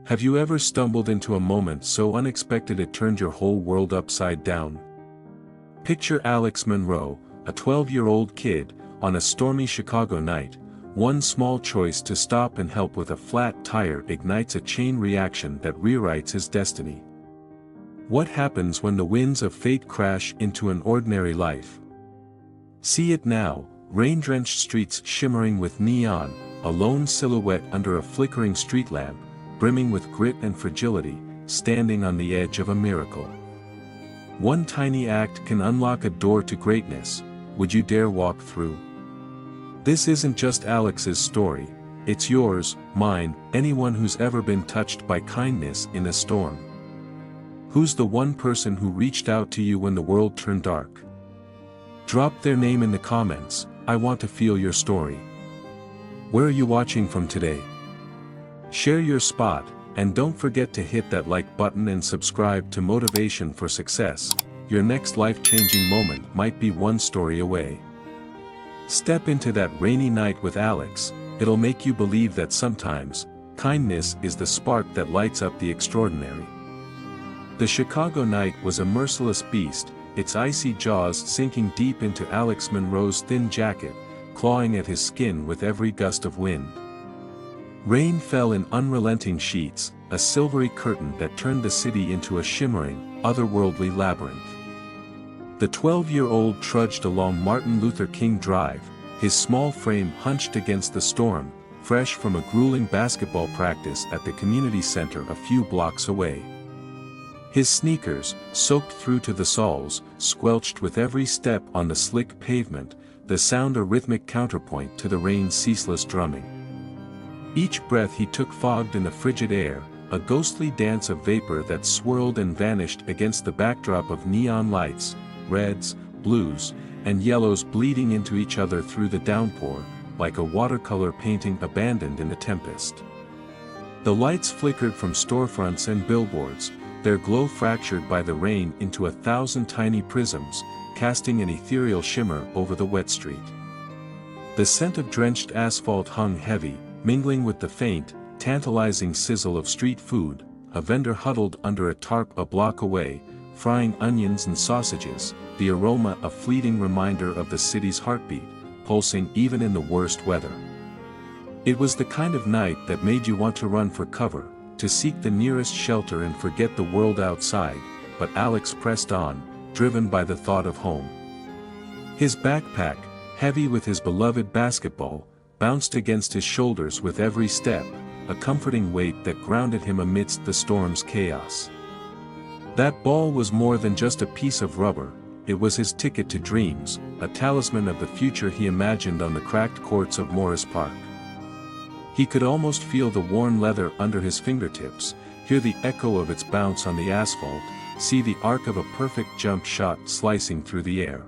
Have you ever stumbled into a moment so unexpected it turned your whole world upside down? Picture Alex Monroe, a 12-year-old kid, on a stormy Chicago night. One small choice to stop and help with a flat tire ignites a chain reaction that rewrites his destiny. What happens when the winds of fate crash into an ordinary life? See it now, rain-drenched streets shimmering with neon, a lone silhouette under a flickering street lamp, brimming with grit and fragility, standing on the edge of a miracle. One tiny act can unlock a door to greatness. Would you dare walk through? This isn't just Alex's story, it's yours, mine, anyone who's ever been touched by kindness in a storm. Who's the one person who reached out to you when the world turned dark? Drop their name in the comments. I want to feel your story. Where are you watching from today? Share your spot, and don't forget to hit that like button and subscribe to Motivation for Success. Your next life-changing moment might be one story away. Step into that rainy night with Alex. It'll make you believe that sometimes, kindness is the spark that lights up the extraordinary. The Chicago night was a merciless beast, its icy jaws sinking deep into Alex Monroe's thin jacket, clawing at his skin with every gust of wind. Rain fell in unrelenting sheets, a silvery curtain that turned the city into a shimmering, otherworldly labyrinth. The 12-year-old trudged along Martin Luther King Drive, his small frame hunched against the storm, fresh from a grueling basketball practice at the community center a few blocks away. His sneakers, soaked through to the soles, squelched with every step on the slick pavement, the sound a rhythmic counterpoint to the rain's ceaseless drumming. Each breath he took fogged in the frigid air, a ghostly dance of vapor that swirled and vanished against the backdrop of neon lights, reds, blues, and yellows bleeding into each other through the downpour, like a watercolor painting abandoned in a tempest. The lights flickered from storefronts and billboards, their glow fractured by the rain into 1,000 tiny prisms, casting an ethereal shimmer over the wet street. The scent of drenched asphalt hung heavy, mingling with the faint, tantalizing sizzle of street food. A vendor huddled under a tarp a block away, frying onions and sausages, the aroma a fleeting reminder of the city's heartbeat, pulsing even in the worst weather. It was the kind of night that made you want to run for cover, to seek the nearest shelter and forget the world outside, but Alex pressed on, driven by the thought of home. His backpack, heavy with his beloved basketball, bounced against his shoulders with every step, a comforting weight that grounded him amidst the storm's chaos. That ball was more than just a piece of rubber, it was his ticket to dreams, a talisman of the future he imagined on the cracked courts of Morris Park. He could almost feel the worn leather under his fingertips, hear the echo of its bounce on the asphalt, see the arc of a perfect jump shot slicing through the air.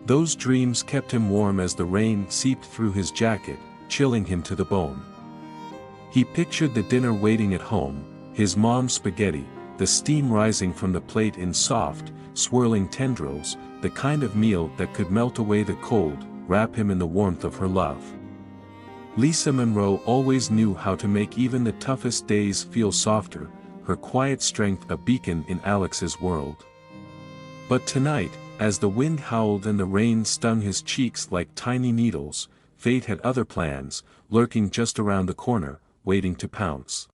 Those dreams kept him warm as the rain seeped through his jacket, chilling him to the bone. He pictured the dinner waiting at home, his mom's spaghetti, the steam rising from the plate in soft, swirling tendrils, the kind of meal that could melt away the cold, wrap him in the warmth of her love. Lisa Monroe always knew how to make even the toughest days feel softer, her quiet strength a beacon in Alex's world. But tonight, as the wind howled and the rain stung his cheeks like tiny needles, fate had other plans, lurking just around the corner, waiting to pounce.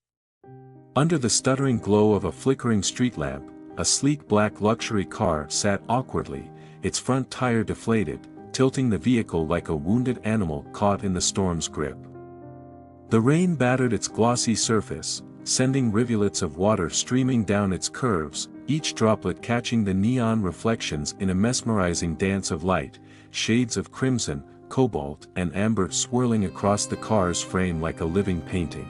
Under the stuttering glow of a flickering street lamp, a sleek black luxury car sat awkwardly, its front tire deflated, tilting the vehicle like a wounded animal caught in the storm's grip. The rain battered its glossy surface, sending rivulets of water streaming down its curves, each droplet catching the neon reflections in a mesmerizing dance of light, shades of crimson, cobalt, and amber swirling across the car's frame like a living painting.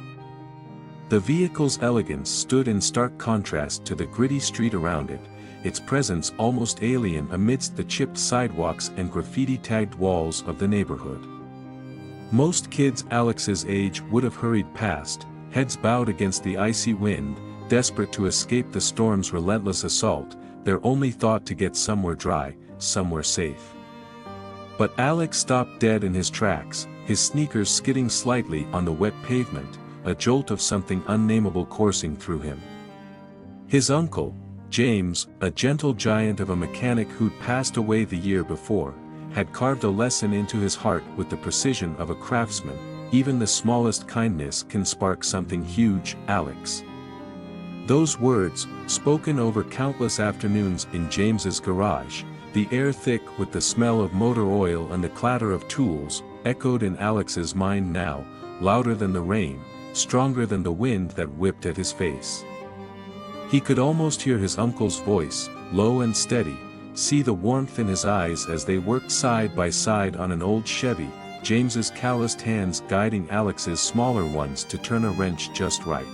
The vehicle's elegance stood in stark contrast to the gritty street around it, its presence almost alien amidst the chipped sidewalks and graffiti-tagged walls of the neighborhood. Most kids Alex's age would have hurried past, heads bowed against the icy wind, desperate to escape the storm's relentless assault, their only thought to get somewhere dry, somewhere safe. But Alex stopped dead in his tracks, his sneakers skidding slightly on the wet pavement, a jolt of something unnameable coursing through him. His uncle, James, a gentle giant of a mechanic who'd passed away the year before, had carved a lesson into his heart with the precision of a craftsman. Even the smallest kindness can spark something huge, Alex. Those words, spoken over countless afternoons in James's garage, the air thick with the smell of motor oil and the clatter of tools, echoed in Alex's mind now, louder than the rain, stronger than the wind that whipped at his face. He could almost hear his uncle's voice, low and steady, see the warmth in his eyes as they worked side by side on an old Chevy, James's calloused hands guiding Alex's smaller ones to turn a wrench just right.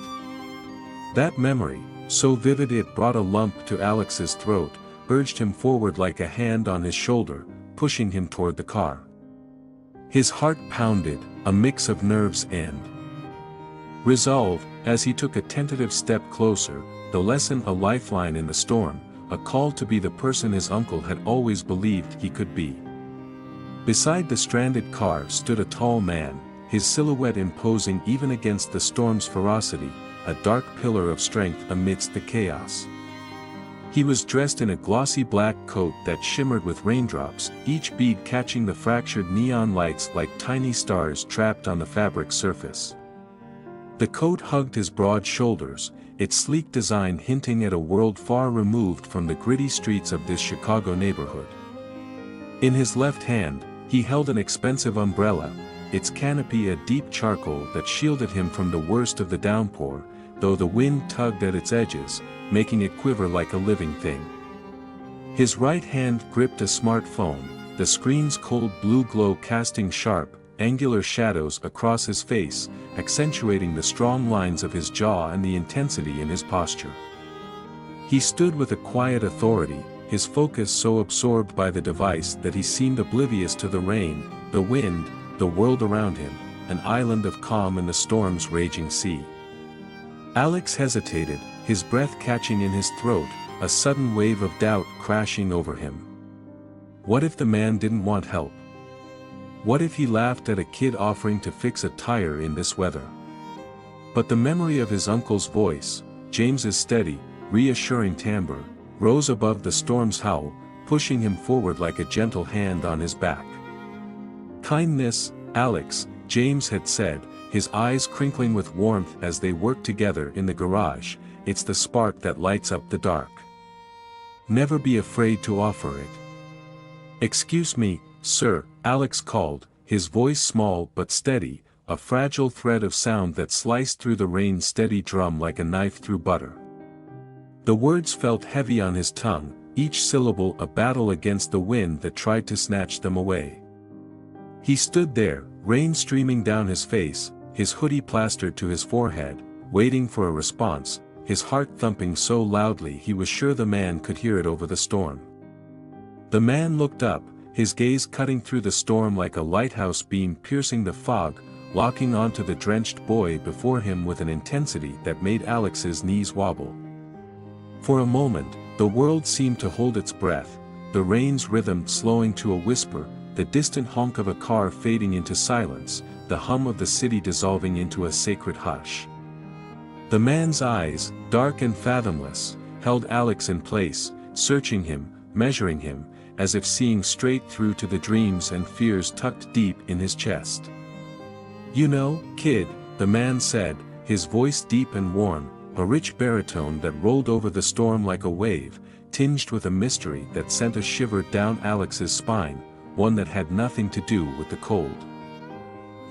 That memory, so vivid it brought a lump to Alex's throat, urged him forward like a hand on his shoulder, pushing him toward the car. His heart pounded, a mix of nerves and resolve, as he took a tentative step closer, the lesson a lifeline in the storm, a call to be the person his uncle had always believed he could be. Beside the stranded car stood a tall man, his silhouette imposing even against the storm's ferocity, a dark pillar of strength amidst the chaos. He was dressed in a glossy black coat that shimmered with raindrops, each bead catching the fractured neon lights like tiny stars trapped on the fabric surface. The coat hugged his broad shoulders, its sleek design hinting at a world far removed from the gritty streets of this Chicago neighborhood. In his left hand, he held an expensive umbrella, its canopy a deep charcoal that shielded him from the worst of the downpour, though the wind tugged at its edges, making it quiver like a living thing. His right hand gripped a smartphone, the screen's cold blue glow casting sharp, angular shadows across his face, accentuating the strong lines of his jaw and the intensity in his posture. He stood with a quiet authority, his focus so absorbed by the device that he seemed oblivious to the rain, the wind, the world around him, an island of calm in the storm's raging sea. Alex hesitated, his breath catching in his throat, a sudden wave of doubt crashing over him. What if the man didn't want help? What if he laughed at a kid offering to fix a tire in this weather? But the memory of his uncle's voice, James's steady, reassuring timbre, rose above the storm's howl, pushing him forward like a gentle hand on his back. Kindness, Alex, James had said, his eyes crinkling with warmth as they worked together in the garage, it's the spark that lights up the dark. Never be afraid to offer it. Excuse me, sir, Alex called, his voice small but steady, a fragile thread of sound that sliced through the rain's steady drum like a knife through butter. The words felt heavy on his tongue, each syllable a battle against the wind that tried to snatch them away. He stood there, rain streaming down his face, his hoodie plastered to his forehead, waiting for a response, his heart thumping so loudly he was sure the man could hear it over the storm. The man looked up, his gaze cutting through the storm like a lighthouse beam piercing the fog, locking onto the drenched boy before him with an intensity that made Alex's knees wobble. For a moment, the world seemed to hold its breath, the rain's rhythm slowing to a whisper, the distant honk of a car fading into silence, the hum of the city dissolving into a sacred hush. The man's eyes, dark and fathomless, held Alex in place, searching him, measuring him, as if seeing straight through to the dreams and fears tucked deep in his chest. You know, kid, the man said, his voice deep and warm, a rich baritone that rolled over the storm like a wave, tinged with a mystery that sent a shiver down Alex's spine, one that had nothing to do with the cold.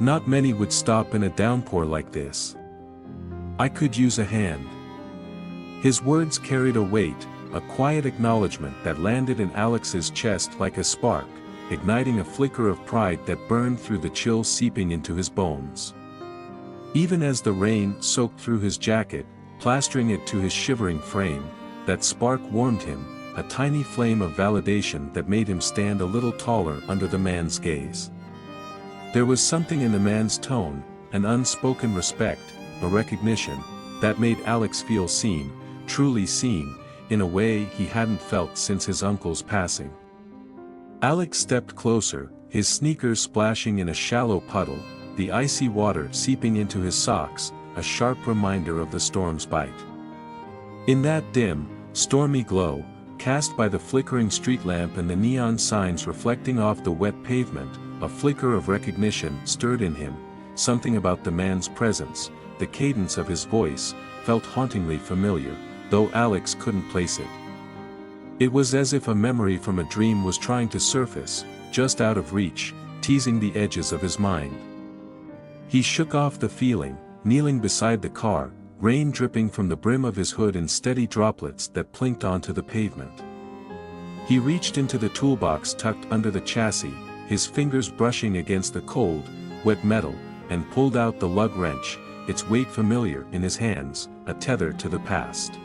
Not many would stop in a downpour like this. I could use a hand. His words carried a weight, a quiet acknowledgement that landed in Alex's chest like a spark, igniting a flicker of pride that burned through the chill seeping into his bones. Even as the rain soaked through his jacket, plastering it to his shivering frame, that spark warmed him, a tiny flame of validation that made him stand a little taller under the man's gaze. There was something in the man's tone, an unspoken respect, a recognition, that made Alex feel seen, truly seen, in a way he hadn't felt since his uncle's passing. Alex stepped closer, his sneakers splashing in a shallow puddle, the icy water seeping into his socks, a sharp reminder of the storm's bite. In that dim, stormy glow, cast by the flickering street lamp and the neon signs reflecting off the wet pavement, a flicker of recognition stirred in him. Something about the man's presence, the cadence of his voice, felt hauntingly familiar, though Alex couldn't place it. It was as if a memory from a dream was trying to surface, just out of reach, teasing the edges of his mind. He shook off the feeling, kneeling beside the car, rain dripping from the brim of his hood in steady droplets that plinked onto the pavement. He reached into the toolbox tucked under the chassis, his fingers brushing against the cold, wet metal, and pulled out the lug wrench, its weight familiar in his hands, a tether to the past.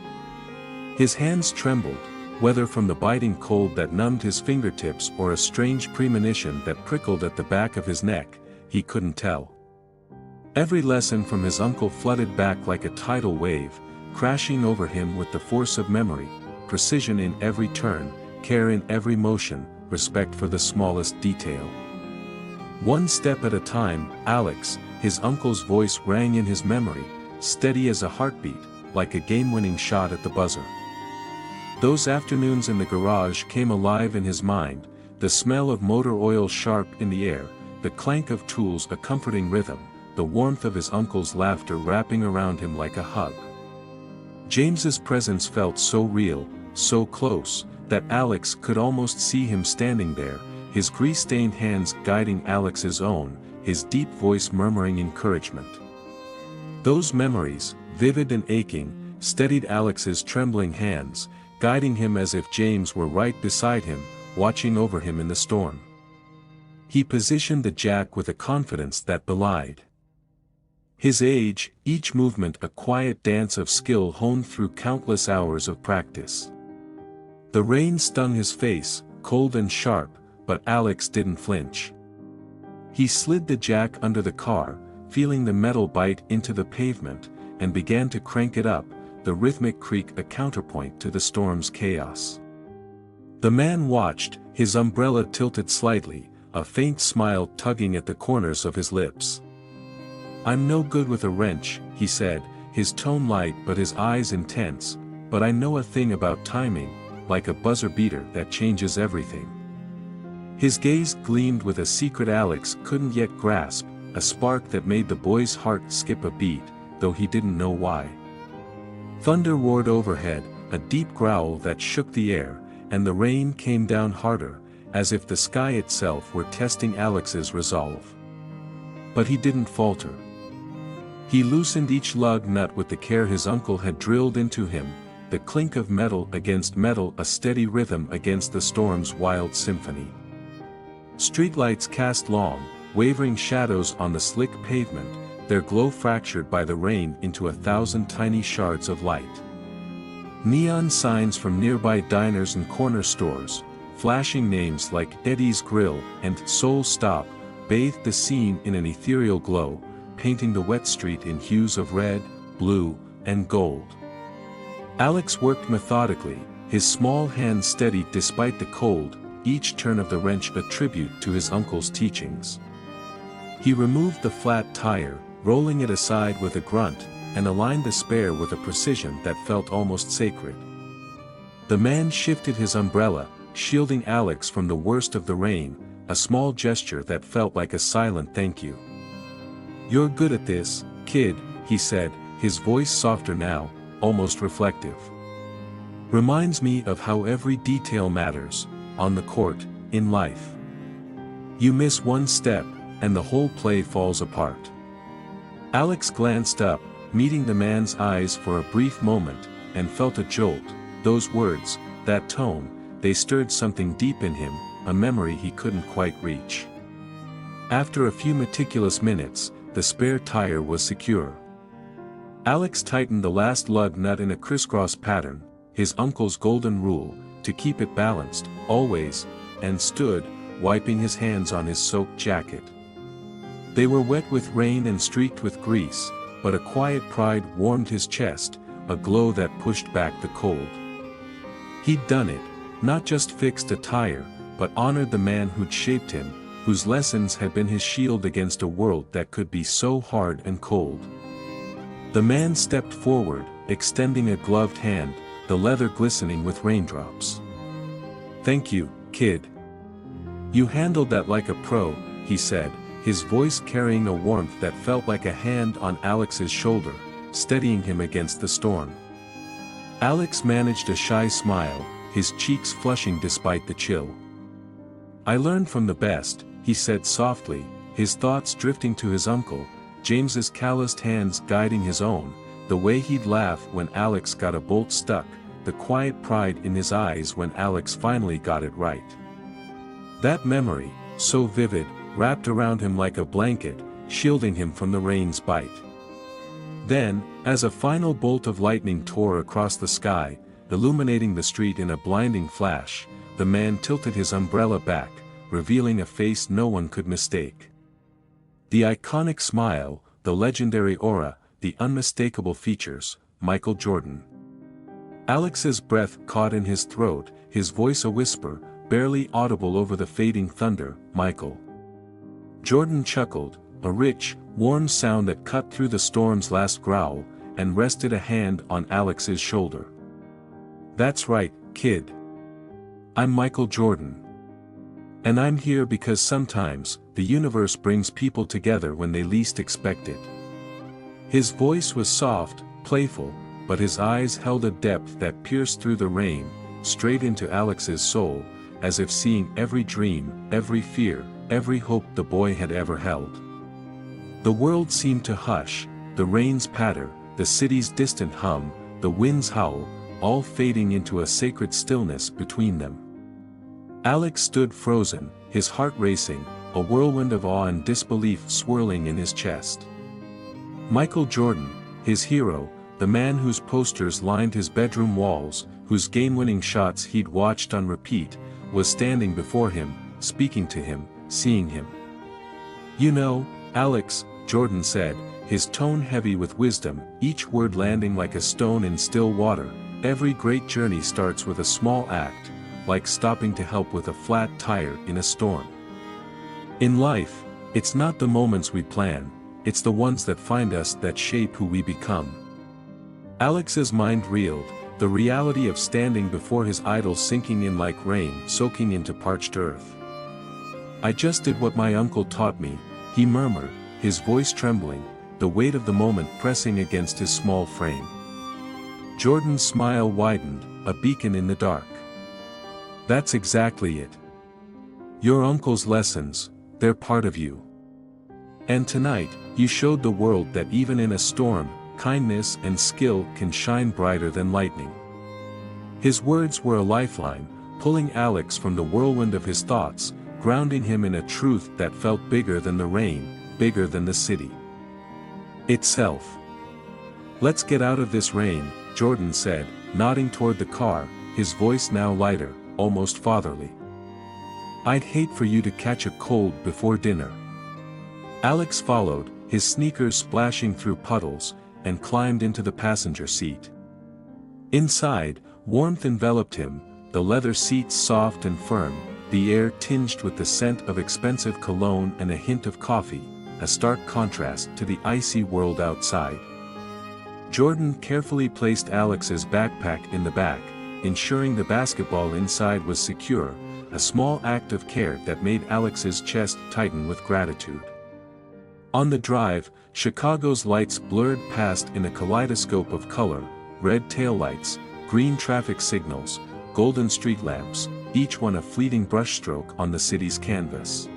His hands trembled, whether from the biting cold that numbed his fingertips or a strange premonition that prickled at the back of his neck, he couldn't tell. Every lesson from his uncle flooded back like a tidal wave, crashing over him with the force of memory, precision in every turn, care in every motion, respect for the smallest detail. One step at a time, Alex, his uncle's voice rang in his memory, steady as a heartbeat, like a game-winning shot at the buzzer. Those afternoons in the garage came alive in his mind, the smell of motor oil sharp in the air, the clank of tools a comforting rhythm, the warmth of his uncle's laughter wrapping around him like a hug. James's presence felt so real, so close, that Alex could almost see him standing there, his grease-stained hands guiding Alex's own, his deep voice murmuring encouragement. Those memories, vivid and aching, steadied Alex's trembling hands, guiding him as if James were right beside him, watching over him in the storm. He positioned the jack with a confidence that belied his age, each movement a quiet dance of skill honed through countless hours of practice. The rain stung his face, cold and sharp, but Alex didn't flinch. He slid the jack under the car, feeling the metal bite into the pavement, and began to crank it up, the rhythmic creak a counterpoint to the storm's chaos. The man watched, his umbrella tilted slightly, a faint smile tugging at the corners of his lips. "I'm no good with a wrench," he said, his tone light but his eyes intense, "but I know a thing about timing, like a buzzer beater that changes everything." His gaze gleamed with a secret Alex couldn't yet grasp, a spark that made the boy's heart skip a beat, though he didn't know why. Thunder roared overhead, a deep growl that shook the air, and the rain came down harder, as if the sky itself were testing Alex's resolve. But he didn't falter. He loosened each lug nut with the care his uncle had drilled into him, the clink of metal against metal a steady rhythm against the storm's wild symphony. Streetlights cast long, wavering shadows on the slick pavement, their glow fractured by the rain into 1,000 tiny shards of light. Neon signs from nearby diners and corner stores, flashing names like Eddie's Grill and Soul Stop, bathed the scene in an ethereal glow, painting the wet street in hues of red, blue, and gold. Alex worked methodically, his small hands steady despite the cold, each turn of the wrench a tribute to his uncle's teachings. He removed the flat tire, rolling it aside with a grunt, and aligned the spare with a precision that felt almost sacred. The man shifted his umbrella, shielding Alex from the worst of the rain, a small gesture that felt like a silent thank you. "You're good at this, kid," he said, his voice softer now, almost reflective. "Reminds me of how every detail matters, on the court, in life. You miss one step, and the whole play falls apart." Alex glanced up, meeting the man's eyes for a brief moment, and felt a jolt. Those words, that tone, they stirred something deep in him, a memory he couldn't quite reach. After a few meticulous minutes, the spare tire was secure. Alex tightened the last lug nut in a crisscross pattern, his uncle's golden rule, to keep it balanced, always, and stood, wiping his hands on his soaked jacket. They were wet with rain and streaked with grease, but a quiet pride warmed his chest, a glow that pushed back the cold. He'd done it, not just fixed a tire, but honored the man who'd shaped him, whose lessons had been his shield against a world that could be so hard and cold. The man stepped forward, extending a gloved hand, the leather glistening with raindrops. "Thank you, kid. You handled that like a pro," he said, his voice carrying a warmth that felt like a hand on Alex's shoulder, steadying him against the storm. Alex managed a shy smile, his cheeks flushing despite the chill. "I learned from the best," he said softly, his thoughts drifting to his uncle, James's calloused hands guiding his own, the way he'd laugh when Alex got a bolt stuck, the quiet pride in his eyes when Alex finally got it right. That memory, so vivid, wrapped around him like a blanket, shielding him from the rain's bite. Then, as a final bolt of lightning tore across the sky, illuminating the street in a blinding flash, the man tilted his umbrella back, revealing a face no one could mistake. The iconic smile, the legendary aura, the unmistakable features, Michael Jordan. Alex's breath caught in his throat, his voice a whisper, barely audible over the fading thunder, "Michael." Jordan chuckled, a rich, warm sound that cut through the storm's last growl, and rested a hand on Alex's shoulder. "That's right, kid. I'm Michael Jordan. And I'm here because sometimes, the universe brings people together when they least expect it." His voice was soft, playful, but his eyes held a depth that pierced through the rain, straight into Alex's soul, as if seeing every dream, every fear, every hope the boy had ever held. The world seemed to hush, the rain's patter, the city's distant hum, the wind's howl, all fading into a sacred stillness between them. Alex stood frozen, his heart racing, a whirlwind of awe and disbelief swirling in his chest. Michael Jordan, his hero, the man whose posters lined his bedroom walls, whose game-winning shots he'd watched on repeat, was standing before him, speaking to him, seeing him. "You know, Alex," Jordan said, his tone heavy with wisdom, each word landing like a stone in still water, "every great journey starts with a small act, like stopping to help with a flat tire in a storm. In life, it's not the moments we plan, it's the ones that find us that shape who we become." Alex's mind reeled, the reality of standing before his idol sinking in like rain soaking into parched earth. "I just did what my uncle taught me," he murmured, his voice trembling, the weight of the moment pressing against his small frame. Jordan's smile widened, a beacon in the dark. "That's exactly it. Your uncle's lessons, they're part of you. And tonight, you showed the world that even in a storm, kindness and skill can shine brighter than lightning." His words were a lifeline, pulling Alex from the whirlwind of his thoughts, grounding him in a truth that felt bigger than the rain, bigger than the city itself. "Let's get out of this rain," Jordan said, nodding toward the car, his voice now lighter, almost fatherly. "I'd hate for you to catch a cold before dinner." Alex followed, his sneakers splashing through puddles, and climbed into the passenger seat. Inside, warmth enveloped him, the leather seats soft and firm, the air tinged with the scent of expensive cologne and a hint of coffee, a stark contrast to the icy world outside. Jordan carefully placed Alex's backpack in the back, ensuring the basketball inside was secure, a small act of care that made Alex's chest tighten with gratitude. On the drive, Chicago's lights blurred past in a kaleidoscope of color, red taillights, green traffic signals, golden street lamps, each one a fleeting brushstroke on the city's canvas.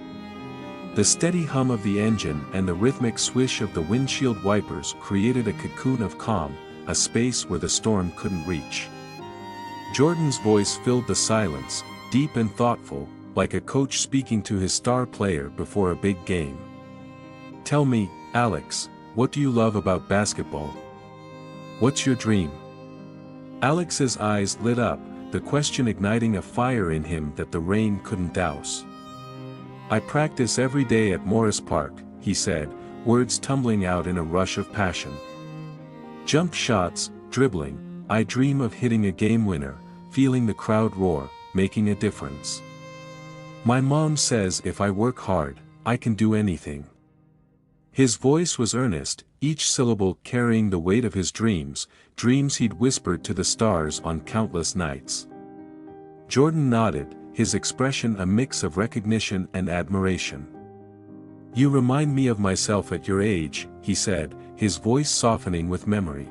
The steady hum of the engine and the rhythmic swish of the windshield wipers created a cocoon of calm, a space where the storm couldn't reach. Jordan's voice filled the silence, deep and thoughtful, like a coach speaking to his star player before a big game. "Tell me, Alex, what do you love about basketball? What's your dream?" Alex's eyes lit up, the question igniting a fire in him that the rain couldn't douse. "I practice every day at Morris Park," he said, words tumbling out in a rush of passion. "Jump shots, dribbling, I dream of hitting a game winner, feeling the crowd roar, making a difference. My mom says if I work hard, I can do anything. His voice was earnest, each syllable carrying the weight of his dreams, dreams he'd whispered to the stars on countless nights. Jordan nodded, his expression a mix of recognition and admiration. "You remind me of myself at your age," he said, his voice softening with memory.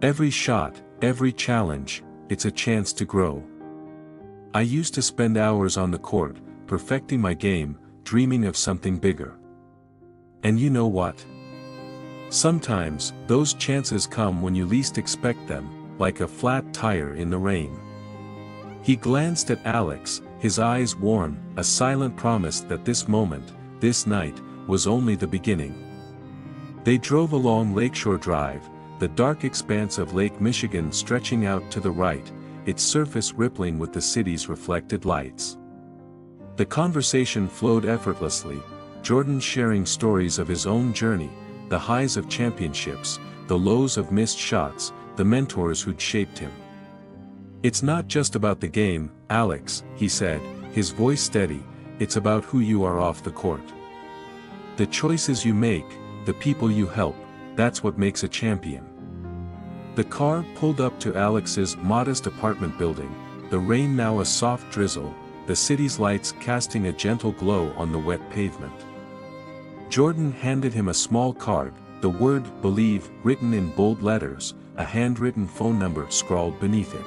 "Every shot, every challenge, it's a chance to grow. I used to spend hours on the court, perfecting my game, dreaming of something bigger. And you know what? Sometimes, those chances come when you least expect them, like a flat tire in the rain." He glanced at Alex, his eyes warm, a silent promise that this moment, this night, was only the beginning. They drove along Lakeshore Drive, the dark expanse of Lake Michigan stretching out to the right, its surface rippling with the city's reflected lights. The conversation flowed effortlessly, Jordan sharing stories of his own journey, the highs of championships, the lows of missed shots, the mentors who'd shaped him. "It's not just about the game, Alex," he said, his voice steady, "it's about who you are off the court. The choices you make, the people you help, that's what makes a champion." The car pulled up to Alex's modest apartment building, the rain now a soft drizzle, the city's lights casting a gentle glow on the wet pavement. Jordan handed him a small card, the word "Believe" written in bold letters, a handwritten phone number scrawled beneath it.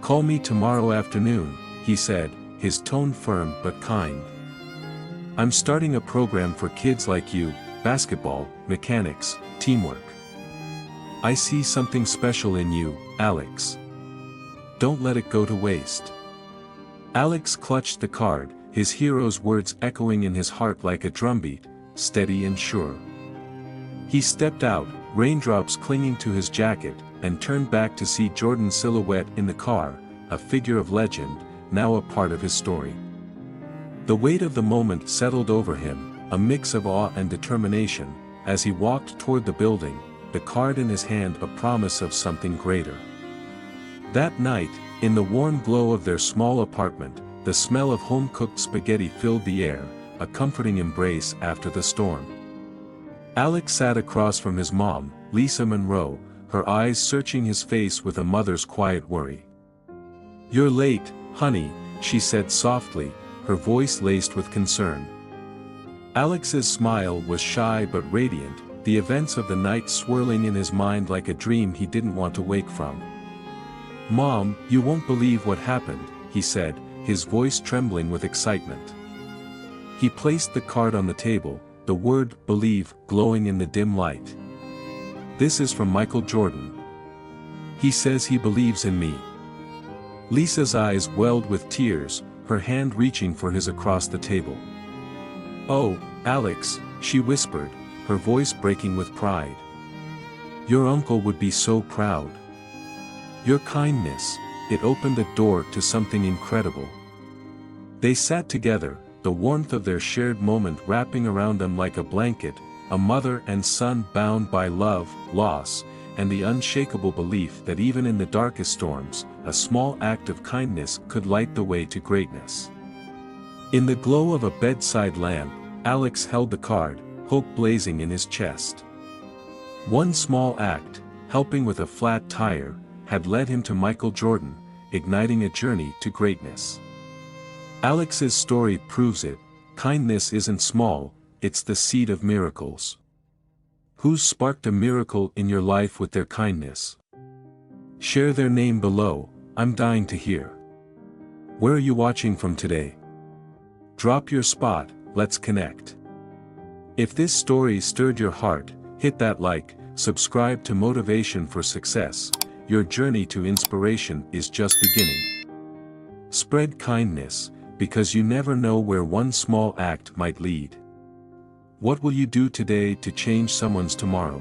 "Call me tomorrow afternoon," he said, his tone firm but kind. "I'm starting a program for kids like you, basketball, mechanics, teamwork. I see something special in you, Alex. Don't let it go to waste." Alex clutched the card, his hero's words echoing in his heart like a drumbeat, steady and sure. He stepped out, raindrops clinging to his jacket, and turned back to see Jordan's silhouette in the car, a figure of legend, now a part of his story. The weight of the moment settled over him, a mix of awe and determination, as he walked toward the building, the card in his hand a promise of something greater. That night, in the warm glow of their small apartment, the smell of home-cooked spaghetti filled the air, a comforting embrace after the storm. Alex sat across from his mom, Lisa Monroe, her eyes searching his face with a mother's quiet worry. "You're late, honey," she said softly, her voice laced with concern. Alex's smile was shy but radiant, the events of the night swirling in his mind like a dream he didn't want to wake from. "Mom, you won't believe what happened," he said, his voice trembling with excitement. He placed the card on the table, the word "Believe" glowing in the dim light. "This is from Michael Jordan. He says he believes in me." Lisa's eyes welled with tears, her hand reaching for his across the table. "Oh, Alex," she whispered, her voice breaking with pride. "Your uncle would be so proud. Your kindness, it opened a door to something incredible." They sat together, the warmth of their shared moment wrapping around them like a blanket, a mother and son bound by love, loss, and the unshakable belief that even in the darkest storms, a small act of kindness could light the way to greatness. In the glow of a bedside lamp, Alex held the card, hope blazing in his chest. One small act, helping with a flat tire, had led him to Michael Jordan, igniting a journey to greatness. Alex's story proves it, kindness isn't small, it's the seed of miracles. Who's sparked a miracle in your life with their kindness? Share their name below, I'm dying to hear. Where are you watching from today? Drop your spot, let's connect. If this story stirred your heart, hit that like, subscribe to Motivation for Success, your journey to inspiration is just beginning. Spread kindness, because you never know where one small act might lead. What will you do today to change someone's tomorrow?